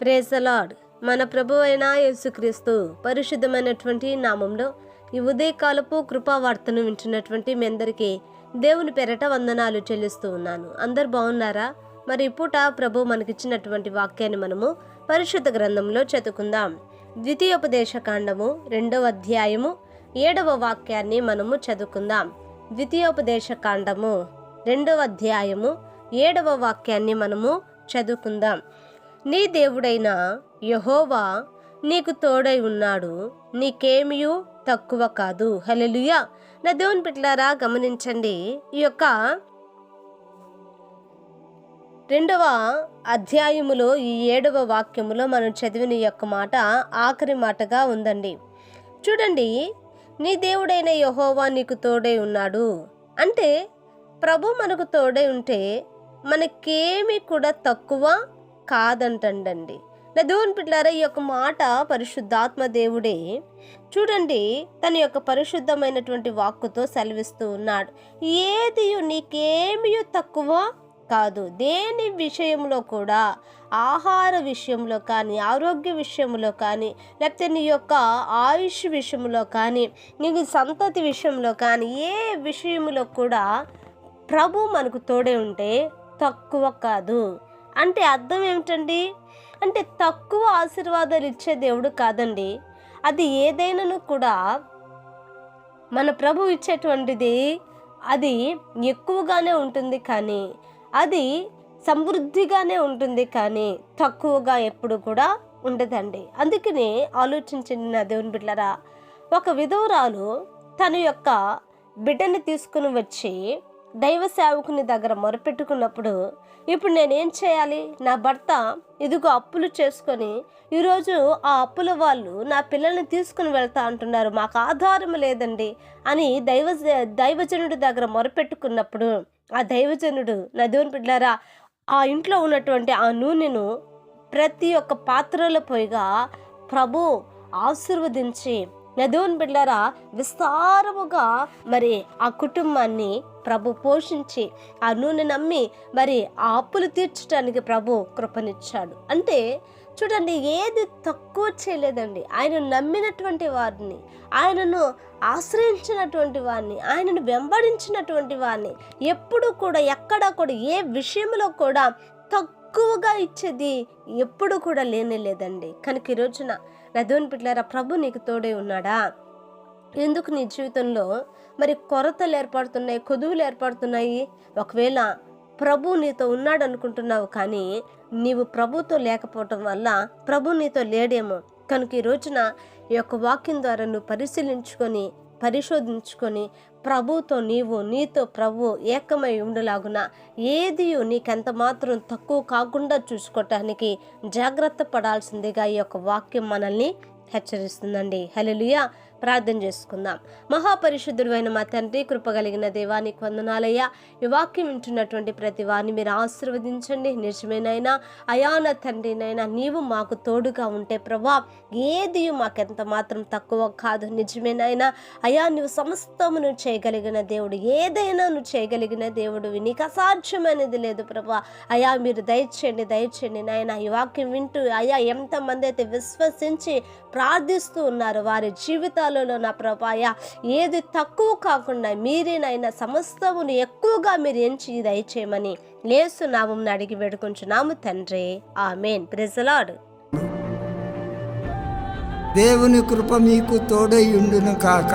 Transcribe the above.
Praise the lord. మన ప్రభువైన యేసుక్రీస్తు పరిశుద్ధమైనటువంటి నామంలో ఈ ఉదయకాలపు కృపావార్తను వింటున్నటువంటి మీ అందరికీ దేవుని పేరట వందనాలు చెల్లిస్తూ ఉన్నాను. అందరు బాగున్నారా? మరి పూట ప్రభు మనకిచ్చినటువంటి వాక్యాన్ని మనము పరిశుద్ధ గ్రంథంలో చదువుకుందాం. ద్వితీయోపదేశ కాండము 2వ అధ్యాయము 7వ వాక్యాన్ని మనము చదువుకుందాం. ద్వితీయోపదేశ కాండము 2వ అధ్యాయము 7వ వాక్యాన్ని మనము చదువుకుందాం. నీ దేవుడైన యెహోవా నీకు తోడై ఉన్నాడు, నీకేమియూ తక్కువ కాదు. హల్లెలూయా. నా దేవుని బిడ్డలారా గమనించండి, ఈ యొక్క 2వ అధ్యాయములో ఈ 7వ వాక్యములో మనం చదివిన యొక్క మాట ఆఖరి మాటగా ఉందండి. చూడండి, నీ దేవుడైన యెహోవా నీకు తోడై ఉన్నాడు అంటే ప్రభు మనకు తోడై ఉంటే మనకేమీ కూడా తక్కువ కాదంటండి. నా దేవుని బిడ్డలారా, ఈ యొక్క మాట పరిశుద్ధాత్మ దేవుడే చూడండి తన యొక్క పరిశుద్ధమైనటువంటి వాక్కుతో సెలవిస్తూ ఉన్నాడు. ఏది నీకేమీ తక్కువ కాదు. దేని విషయంలో కూడా, ఆహార విషయంలో కానీ, ఆరోగ్య విషయంలో కానీ, లేకపోతే నీ యొక్క ఆయుష్ విషయంలో కానీ, నీకు సంతతి విషయంలో కానీ, ఏ విషయంలో కూడా ప్రభు మనకు తోడే ఉంటే తక్కువ కాదు. అంటే అర్థం ఏమిటండి? అంటే తక్కువ ఆశీర్వాదాలు ఇచ్చే దేవుడు కాదండి. అది ఏదైనాను కూడా మన ప్రభు ఇచ్చేటువంటిది అది ఎక్కువగానే ఉంటుంది, కానీ అది సమృద్ధిగానే ఉంటుంది, కానీ తక్కువగా ఎప్పుడు కూడా ఉండదండి. అందుకనే ఆలోచించండి నా దేవుని బిడ్డలారా, ఒక విధవరాలు తన యొక్క బిడ్డని తీసుకుని వచ్చి దైవ సేవకుని దగ్గర మొరపెట్టుకున్నప్పుడు, ఇప్పుడు నేనేం చేయాలి? నా భర్త ఇదిగో అప్పులు చేసుకొని ఈరోజు ఆ అప్పుల వాళ్ళు నా పిల్లల్ని తీసుకుని వెళ్తా అంటున్నారు, మాకు ఆధారం లేదండి అని దైవజనుడి దగ్గర మొరపెట్టుకున్నప్పుడు, ఆ దైవజనుడు నా దేవుని బిడ్డలారా ఆ ఇంట్లో ఉన్నటువంటి ఆ నూనెను ప్రతి ఒక్క పాత్రలో పోయిగా ప్రభు ఆశీర్వదించి నా దేవుని బిడ్డలారా విస్తారముగా మరి ఆ కుటుంబాన్ని ప్రభు పోషించి ఆ నూనె నమ్మి మరి ఆ అప్పులు తీర్చడానికి ప్రభు కృపనిచ్చాడు. అంటే చూడండి, ఏది తక్కువ చేయలేదండి. ఆయన నమ్మినటువంటి వారిని, ఆయనను ఆశ్రయించినటువంటి వారిని, ఆయనను వెంబడించినటువంటి వారిని ఎప్పుడు కూడా ఎక్కడా కూడా ఏ విషయంలో కూడా తక్కువగా ఇచ్చేది ఎప్పుడు కూడా లేదండి. కనుక ఈ రోజున నా దేవుని బిడ్డలారా ప్రభు నీకు తోడే ఉన్నాడా? ఎందుకు నీ జీవితంలో మరి కొరతలు ఏర్పడుతున్నాయి, కొదువులు ఏర్పడుతున్నాయి? ఒకవేళ ప్రభు నీతో ఉన్నాడు అనుకుంటున్నావు, కానీ నీవు ప్రభుతో లేకపోవటం వల్ల ప్రభు నీతో లేడేమో. కనుక ఈ రోజున ఈ యొక్క వాక్యం ద్వారా నువ్వు పరిశోధించుకొని ప్రభుతో నీతో ప్రభు ఏకమై ఉండలాగున ఏది నీకెంత మాత్రం తక్కువ కాకుండా చూసుకోవటానికి జాగ్రత్త పడాల్సిందిగా ఈ యొక్క వాక్యం మనల్ని హెచ్చరిస్తుందండి. హల్లెలూయా. ప్రార్థన చేసుకుందాం. మహాపరిశుద్ధుడు అయిన మా తండ్రి, కృపగలిగిన దేవానికి వందనాలయ్యా. ఈ వాక్యం వింటున్నటువంటి ప్రతి వారిని మీరు ఆశీర్వదించండి. నిజమేనైనా అయాన తండ్రినైనా నీవు మాకు తోడుగా ఉంటే ప్రభా ఏది మాకెంత మాత్రం తక్కువ కాదు. నిజమేనైనా అయా, నువ్వు సమస్తమును చేయగలిగిన దేవుడు, ఏదైనా నువ్వు చేయగలిగిన దేవుడు, నీకు అసాధ్యమైనది లేదు ప్రభా. అయా మీరు దయచేయండి నాయన. ఈ వాక్యం వింటూ అయా ఎంతమంది అయితే విశ్వసించి ప్రార్థిస్తూ ఉన్నారు వారి జీవితాలలో నా ప్రభాయ ఏది తక్కువ కాకుండా మీరేనైనా సమస్తమును ఎక్కువగా మీరు ఎంచి దయచేయమని యేసు నామమున అడిగి వేడుకొంచున్నాము తండ్రి, ఆమేన్. Praise the lord. దేవుని కృప మీకు తోడై ఉండును కాక.